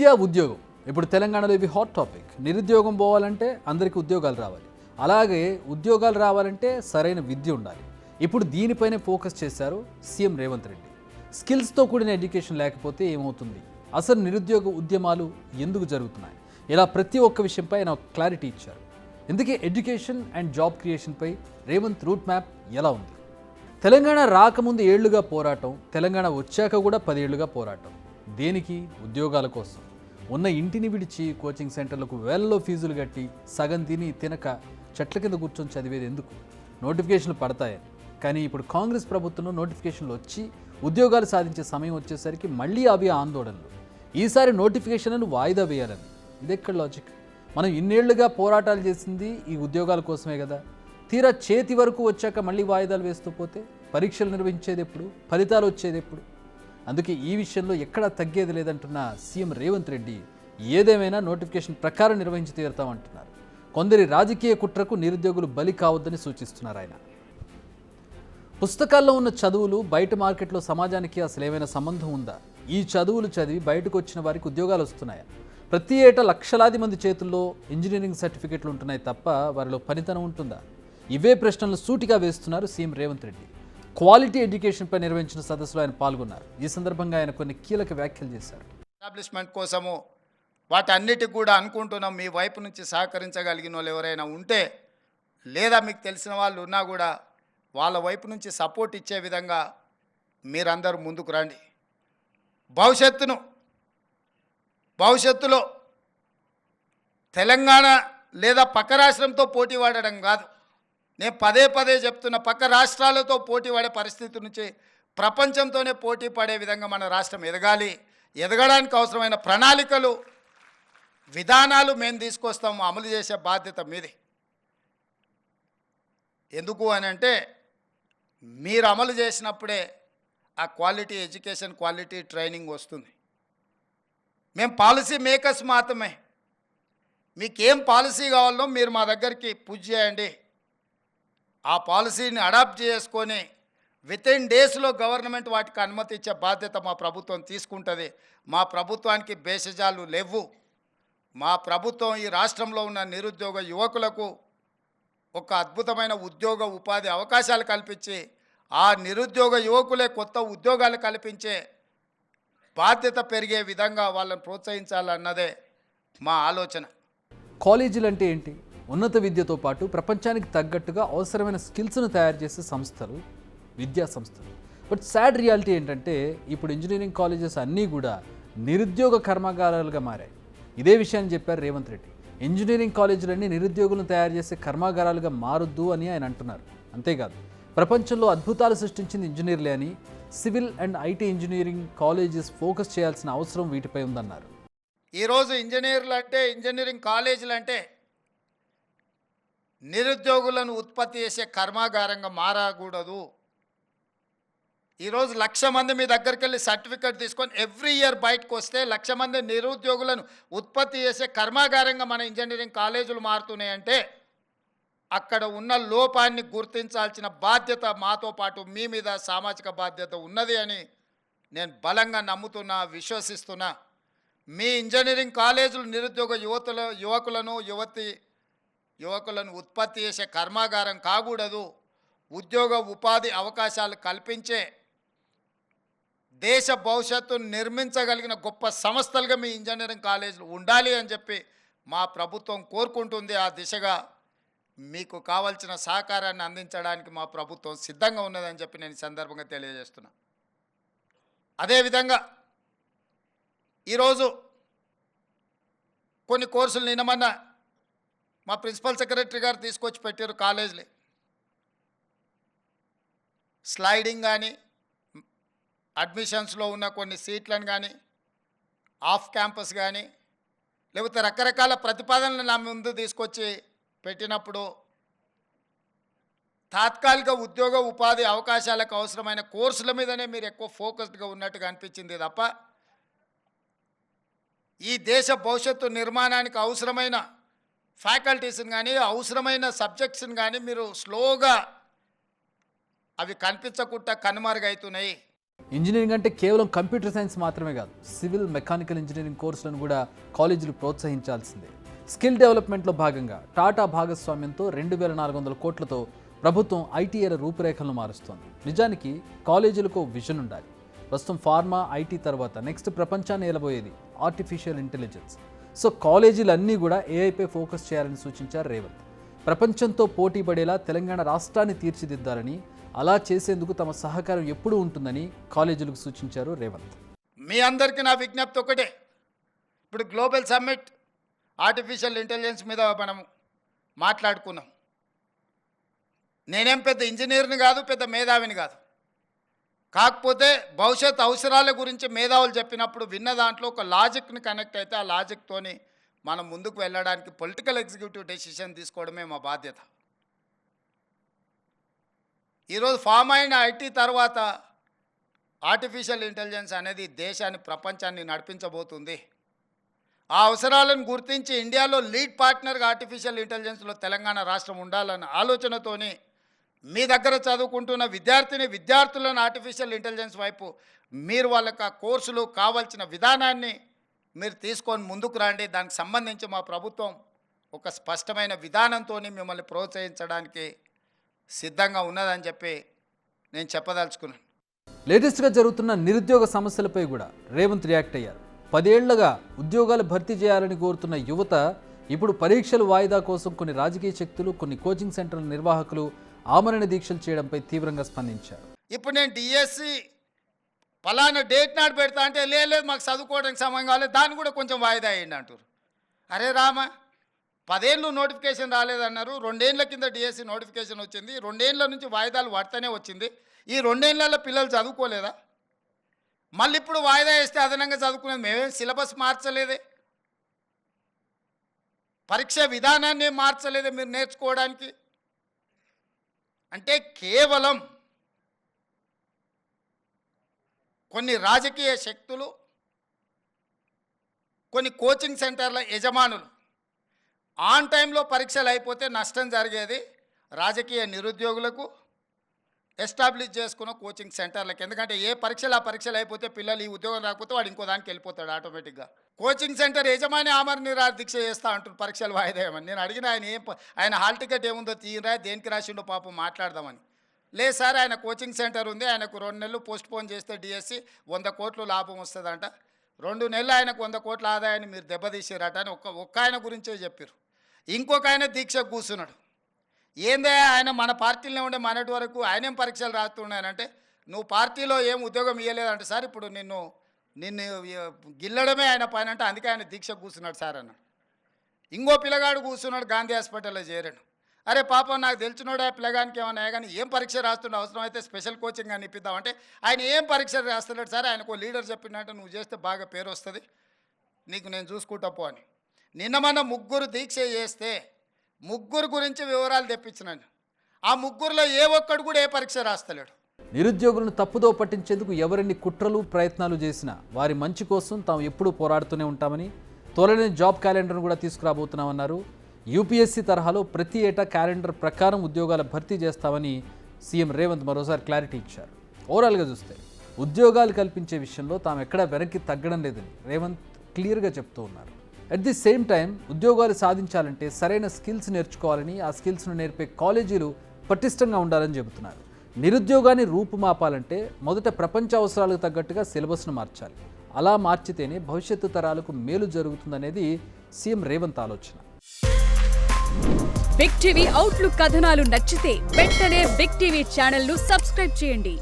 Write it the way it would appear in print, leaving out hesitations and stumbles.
విద్య ఉద్యోగం ఇప్పుడు తెలంగాణలో ఇవి హాట్ టాపిక్. నిరుద్యోగం పోవాలంటే అందరికీ ఉద్యోగాలు రావాలి, అలాగే ఉద్యోగాలు రావాలంటే సరైన విద్య ఉండాలి. ఇప్పుడు దీనిపైనే ఫోకస్ చేశారు సీఎం రేవంత్ రెడ్డి. స్కిల్స్తో కూడిన ఎడ్యుకేషన్ లేకపోతే ఏమవుతుంది, అసలు నిరుద్యోగ ఉద్యమాలు ఎందుకు జరుగుతున్నాయి, ఇలా ప్రతి ఒక్క విషయంపై ఆయన క్లారిటీ ఇచ్చారు. ఇందుకే ఎడ్యుకేషన్ అండ్ జాబ్ క్రియేషన్పై రేవంత్ రూట్ మ్యాప్ ఎలా ఉంది? తెలంగాణ రాకముందు ఏళ్లుగా పోరాటం, తెలంగాణ వచ్చాక కూడా 10 ఏళ్లుగా పోరాటం. దేనికి? ఉద్యోగాల కోసం. ఉన్న ఇంటిని విడిచి కోచింగ్ సెంటర్లకు వేలలో ఫీజులు కట్టి సగం తిని తినక చెట్ల కింద కూర్చొని చదివేది ఎందుకు? నోటిఫికేషన్లు పడతాయని. కానీ ఇప్పుడు కాంగ్రెస్ ప్రభుత్వంలో నోటిఫికేషన్లు వచ్చి ఉద్యోగాలు సాధించే సమయం వచ్చేసరికి మళ్ళీ అవి ఆందోళనలు. ఈసారి నోటిఫికేషన్లను వాయిదా వేయాలని. ఇదెక్కడ లాజిక్? మనం ఇన్నేళ్లుగా పోరాటాలు చేసింది ఈ ఉద్యోగాల కోసమే కదా. తీరా చేతి వరకు వచ్చాక మళ్ళీ వాయిదాలు వేస్తూ పోతే పరీక్షలు నిర్వహించేది ఎప్పుడు, ఫలితాలు వచ్చేది ఎప్పుడు? అందుకే ఈ విషయంలో ఎక్కడా తగ్గేది లేదంటున్న సీఎం రేవంత్ రెడ్డి ఏదేమైనా నోటిఫికేషన్ ప్రకారం నిర్వహించి తీరుతామంటున్నారు. కొందరి రాజకీయ కుట్రకు నిరుద్యోగులు బలి కావద్దని సూచిస్తున్నారు ఆయన. పుస్తకాల్లో ఉన్న చదువులు బయట మార్కెట్లో సమాజానికి అసలు ఏమైనా సంబంధం ఉందా? ఈ చదువులు చదివి బయటకు వచ్చిన వారికి ఉద్యోగాలు వస్తున్నాయా? ప్రతి ఏటా లక్షలాది మంది చేతుల్లో ఇంజనీరింగ్ సర్టిఫికెట్లు ఉంటున్నాయి తప్ప వారిలో పనితనం ఉంటుందా? ఇవే ప్రశ్నలు సూటిగా వేస్తున్నారు సీఎం రేవంత్ రెడ్డి. క్వాలిటీ ఎడ్యుకేషన్పై నిర్వహించిన సదస్సులో ఆయన పాల్గొన్నారు. ఈ సందర్భంగా ఆయన కొన్ని కీలక వ్యాఖ్యలు చేశారు. ఎస్టాబ్లిష్మెంట్ కోసము వాటన్నిటికి కూడా అనుకుంటున్నాం, మీ వైపు నుంచి సహకరించగలిగిన వాళ్ళు ఎవరైనా ఉంటే, లేదా మీకు తెలిసిన వాళ్ళు ఉన్నా కూడా వాళ్ళ వైపు నుంచి సపోర్ట్ ఇచ్చే విధంగా మీరందరూ ముందుకు రండి. భవిష్యత్తులో తెలంగాణ లేదా పక్క రాష్ట్రంతో పోటీ పడడం కాదు, నేను పదే పదే చెప్తున్న, పక్క రాష్ట్రాలతో పోటీ పడే పరిస్థితి నుంచి ప్రపంచంతోనే పోటీ పడే విధంగా మన రాష్ట్రం ఎదగాలి. ఎదగడానికి అవసరమైన ప్రణాళికలు, విధానాలు మేము తీసుకొస్తాము, అమలు చేసే బాధ్యత మీది. ఎందుకు అని అంటే, మీరు అమలు చేసినప్పుడే ఆ క్వాలిటీ ఎడ్యుకేషన్, క్వాలిటీ ట్రైనింగ్ వస్తుంది. మేము పాలసీ మేకర్స్ మాత్రమే. మీకేం పాలసీ కావాలో మీరు మా దగ్గరికి పుష్ చేయండి. ఆ పాలసీని అడాప్ట్ చేసుకొని వితిన్ డేస్లో గవర్నమెంట్ వాటికి అనుమతి ఇచ్చే బాధ్యత మా ప్రభుత్వం తీసుకుంటుంది. మా ప్రభుత్వానికి భేషజాలు లేవు. మా ప్రభుత్వం ఈ రాష్ట్రంలో ఉన్న నిరుద్యోగ యువకులకు ఒక అద్భుతమైన ఉద్యోగ ఉపాధి అవకాశాలు కల్పించి, ఆ నిరుద్యోగ యువకులే కొత్త ఉద్యోగాలు కల్పించే బాధ్యత పెరిగే విధంగా వాళ్ళని ప్రోత్సహించాలన్నదే మా ఆలోచన. కాలేజీలు అంటే ఏంటి? ఉన్నత విద్యతో పాటు ప్రపంచానికి తగ్గట్టుగా అవసరమైన స్కిల్స్ను తయారు చేసే సంస్థలు, విద్యా సంస్థలు. బట్ సాడ్ రియాలిటీ ఏంటంటే, ఇప్పుడు ఇంజనీరింగ్ కాలేజెస్ అన్నీ కూడా నిరుద్యోగ కర్మాగారాలుగా మారాయి. ఇదే విషయాన్ని చెప్పారు రేవంత్ రెడ్డి. ఇంజనీరింగ్ కాలేజీలన్నీ నిరుద్యోగులను తయారు చేసే కర్మాగారాలుగా మారొద్దు అని ఆయన అంటున్నారు. అంతేకాదు, ప్రపంచంలో అద్భుతాలు సృష్టించింది ఇంజనీర్లే అని, civil and IT engineering colleges focus చేయాల్సిన అవసరం వీటిపై ఉందన్నారు. ఈరోజు ఇంజనీరింగ్ కాలేజీలు అంటే నిరుద్యోగులను ఉత్పత్తి చేసే కర్మాగారంగా మారకూడదు. ఈరోజు 1,00,000 మంది మీ దగ్గరికి వెళ్ళి సర్టిఫికేట్ తీసుకొని ఎవ్రీ ఇయర్ బయటకు వస్తే 1,00,000 మంది నిరుద్యోగులను ఉత్పత్తి చేసే కర్మాగారంగా మన ఇంజనీరింగ్ కాలేజీలు మారుతున్నాయంటే, అక్కడ ఉన్న లోపాన్ని గుర్తించాల్సిన బాధ్యత మాతో పాటు మీ మీద సామాజిక బాధ్యత ఉన్నది అని నేను బలంగా నమ్ముతున్నా, విశ్వసిస్తున్నా. మీ ఇంజనీరింగ్ కాలేజీలు నిరుద్యోగ యువకులను ఉత్పత్తి చేసే కర్మాగారం కాకూడదు. ఉద్యోగ ఉపాధి అవకాశాలు కల్పించే, దేశ భవిష్యత్తును నిర్మించగలిగిన గొప్ప సంస్థలుగా మీ ఇంజనీరింగ్ కాలేజీలు ఉండాలి అని చెప్పి మా ప్రభుత్వం కోరుకుంటుంది. ఆ దిశగా మీకు కావాల్సిన సహకారాన్ని అందించడానికి మా ప్రభుత్వం సిద్ధంగా ఉన్నదని చెప్పి నేను ఈ సందర్భంగా తెలియజేస్తున్నా. అదేవిధంగా ఈరోజు కొన్ని కోర్సులు నిన్నమన్నా మా ప్రిన్సిపల్ సెక్రటరీ గారు తీసుకొచ్చి పెట్టారు కాలేజీలు. స్లైడింగ్ కానీ, అడ్మిషన్స్లో ఉన్న కొన్ని సీట్లను కానీ, ఆఫ్ క్యాంపస్ కానీ, లేకపోతే రకరకాల ప్రతిపాదనలు నా ముందు తీసుకొచ్చి పెట్టినప్పుడు తాత్కాలిక ఉద్యోగ ఉపాధి అవకాశాలకు అవసరమైన కోర్సుల మీదనే మీరు ఎక్కువ ఫోకస్డ్గా ఉన్నట్టుగా అనిపించింది తప్ప, ఈ దేశ భవిష్యత్తు నిర్మాణానికి అవసరమైన ఫ్యాకల్టీస్ని కానీ, అవసరమైన సబ్జెక్ట్స్ని కానీ మీరు స్లోగా అవి కనిపించకుండా కనుమరుగవుతున్నాయి. ఇంజనీరింగ్ అంటే కేవలం కంప్యూటర్ సైన్స్ మాత్రమే కాదు, సివిల్ మెకానికల్ ఇంజనీరింగ్ కోర్సులను కూడా కాలేజీలు ప్రోత్సహించాల్సిందే. స్కిల్ డెవలప్మెంట్లో భాగంగా టాటా భాగస్వామ్యంతో 2,400 కోట్లతో ప్రభుత్వం ఐటీఐల రూపురేఖలను మారుస్తోంది. నిజానికి కాలేజీలకు విజన్ ఉండాలి. ప్రస్తుతం ఫార్మా, ఐటీ తర్వాత నెక్స్ట్ ప్రపంచాన్ని ఏలబోయేది ఆర్టిఫిషియల్ ఇంటెలిజెన్స్. సో కాలేజీలన్నీ కూడా ఏఐపై ఫోకస్ చేయాలని సూచించారు రేవంత్. ప్రపంచంతో పోటీ పడేలా తెలంగాణ రాష్ట్రాన్ని తీర్చిదిద్దాలని, అలా చేసేందుకు తమ సహకారం ఎప్పుడూ ఉంటుందని కాలేజీలకు సూచించారు రేవంత్. మీ అందరికీ నా విజ్ఞప్తి ఒకటే, ఇప్పుడు గ్లోబల్ సమ్మిట్ ఆర్టిఫిషియల్ ఇంటెలిజెన్స్ మీద మనం మాట్లాడుకున్నాం. నేనేం పెద్ద ఇంజనీర్ని కాదు, పెద్ద మేధావిని కాదు. కాకపోతే భవిష్యత్ అవసరాల గురించి మేధావులు చెప్పినప్పుడు విన్న దాంట్లో ఒక లాజిక్ని కనెక్ట్ అయితే ఆ లాజిక్తోని మనం ముందుకు వెళ్ళడానికి పొలిటికల్ ఎగ్జిక్యూటివ్ డెసిషన్ తీసుకోవడమే మా బాధ్యత. ఈరోజు ఫార్మా అండ్ ఐటీ తర్వాత ఆర్టిఫిషియల్ ఇంటెలిజెన్స్ అనేది దేశాన్ని, ప్రపంచాన్ని నడిపించబోతుంది. ఆ అవసరాలను గుర్తించి ఇండియాలో లీడ్ పార్ట్నర్గా ఆర్టిఫిషియల్ ఇంటెలిజెన్స్లో తెలంగాణ రాష్ట్రం ఉండాలన్న ఆలోచనతోని మీ దగ్గర చదువుకుంటున్న విద్యార్థులను ఆర్టిఫిషియల్ ఇంటెలిజెన్స్ వైపు మీరు వాళ్ళకి ఆ కోర్సులు కావాల్సిన విధానాన్ని మీరు తీసుకొని ముందుకు రండి. దానికి సంబంధించి మా ప్రభుత్వం ఒక స్పష్టమైన విధానంతో మిమ్మల్ని ప్రోత్సహించడానికి సిద్ధంగా ఉన్నదని చెప్పి నేను చెప్పదలుచుకున్నాను. లేటెస్ట్గా జరుగుతున్న నిరుద్యోగ సమస్యలపై కూడా రేవంత్ రియాక్ట్ అయ్యారు. 10 ఏళ్లుగా ఉద్యోగాలు భర్తీ చేయాలని కోరుతున్న యువత ఇప్పుడు పరీక్షలు వాయిదా కోసం కొన్ని రాజకీయ శక్తులు, కొన్ని కోచింగ్ సెంటర్ల నిర్వాహకులు ఆమరణ దీక్షలు చేయడంపై తీవ్రంగా స్పందించారు. ఇప్పుడు నేను డిఎస్సి పలానా డేట్ నాడు పెడతా అంటే లేదు మాకు చదువుకోవడానికి సమయం కాలేదు, దాన్ని కూడా కొంచెం వాయిదా అయ్యండి అంటారు. అరే రామ, 10 ఏళ్ళు నోటిఫికేషన్ రాలేదన్నారు, 2 ఏళ్ల కింద డిఎస్సి నోటిఫికేషన్ వచ్చింది, 2 ఏళ్ల నుంచి వాయిదాలు పడుతూనే వచ్చింది. ఈ 2 ఏళ్లలో పిల్లలు చదువుకోలేదా? మళ్ళీ ఇప్పుడు వాయిదా వేస్తే అదనంగా చదువుకునేది. మేమేం సిలబస్ మార్చలేదే, పరీక్ష విధానాన్ని మార్చలేదే మీరు నేర్చుకోవడానికి. అంటే కేవలం కొన్ని రాజకీయ శక్తులు, కొన్ని కోచింగ్ సెంటర్ల యజమానులు ఆన్ టైంలో పరీక్షలు అయిపోతే నష్టం జరిగేది రాజకీయ నిరుద్యోగులకు, ఎస్టాబ్లిష్ చేసుకున్న కోచింగ్ సెంటర్లకు. ఎందుకంటే ఏ పరీక్షలు ఆ పరీక్షలు అయిపోతే పిల్లలు ఈ ఉద్యోగం రాకపోతే వాడు ఇంకో దానికి వెళ్ళిపోతాడు ఆటోమేటిక్గా. కోచింగ్ సెంటర్ యజమాని ఆమరణ నిరాహార దీక్ష చేస్తా అంటారు పరీక్షలు వాయిదా ఏమని. నేను అడిగిన ఆయన హాల్ టికెట్ ఏముందో తీయరా, దేనికి రాసిండో పాపం మాట్లాడదామని. లేదు సార్, ఆయన కోచింగ్ సెంటర్ ఉంది, ఆయనకు 2 నెలలు పోస్ట్ పోన్ చేస్తే డిఎస్సి 100 కోట్లు లాభం వస్తుందంట, 2 నెలలు ఆయనకు 100 కోట్ల ఆదాయాన్ని మీరు దెబ్బతీసారట అని ఒక్క ఆయన గురించే చెప్పారు. ఇంకొక ఆయన దీక్షకు కూర్చున్నాడు. ఏందే ఆయన మన పార్టీలోనే ఉండే మనటి వరకు ఆయనేం పరీక్షలు రాస్తున్నాయనంటే, నువ్వు పార్టీలో ఏం ఉద్యోగం ఇవ్వలేదంటే సార్, ఇప్పుడు నిన్ను గిల్లడమే ఆయన పైన అంటే అందుకే ఆయన దీక్ష కూర్చున్నాడు సార్ అన్నాడు. ఇంకో పిల్లగాడు కూర్చున్నాడు, గాంధీ హాస్పిటల్లో చేరాడు. అరే పాపం, నాకు తెలిసినోడు ఆ పిల్లగానికి ఏమన్నా కానీ ఏం పరీక్ష రాస్తుండే, అవసరం అయితే స్పెషల్ కోచింగ్ అని ఇప్పిద్దామంటే ఆయన ఏం పరీక్ష రాస్తున్నాడు సార్, ఆయనకు లీడర్ చెప్పినట్టు నువ్వు చేస్తే బాగా పేరు వస్తుంది, నీకు నేను చూసుకుంటా పో అని. నిన్న మన 3 దీక్ష చేస్తే 3 గురించి వివరాలు తెప్పించినాను. ఆ 3లో ఏ ఒక్కడు కూడా ఏ పరీక్ష రాస్తలేడు. నిరుద్యోగులను తప్పుదో పట్టించేందుకు ఎవరిన్ని కుట్రలు, ప్రయత్నాలు చేసినా వారి మంచి కోసం తాము ఎప్పుడూ పోరాడుతూనే ఉంటామని, త్వరలోనే జాబ్ క్యాలెండర్ను కూడా తీసుకురాబోతున్నామన్నారు. యూపీఎస్సీ తరహాలో ప్రతి ఏటా క్యాలెండర్ ప్రకారం ఉద్యోగాల భర్తీ చేస్తామని సీఎం రేవంత్ మరోసారి క్లారిటీ ఇచ్చారు. ఓవరాల్గా చూస్తే ఉద్యోగాలు కల్పించే విషయంలో తాము ఎక్కడా వెనక్కి తగ్గడం లేదని రేవంత్ క్లియర్గా చెప్తూ ఉన్నారు. అట్ ది సేమ్ టైం ఉద్యోగాలు సాధించాలంటే సరైన స్కిల్స్ నేర్చుకోవాలని, ఆ స్కిల్స్ను నేర్పే కాలేజీలు పటిష్టంగా ఉండాలని చెబుతున్నారు. నిరుద్యోగాన్ని రూపుమాపాలంటే మొదట ప్రపంచ అవసరాలకు తగ్గట్టుగా సిలబస్ను మార్చాలి. అలా మార్చితేనే భవిష్యత్తు తరాలకు మేలు జరుగుతుందనేది సీఎం రేవంత్ ఆలోచన. బిగ్ టీవీ అవుట్లుక్ కథనాలు నచ్చితే వెంటనే బిగ్ టీవీ ఛానల్ ను సబ్స్క్రైబ్ చేయండి.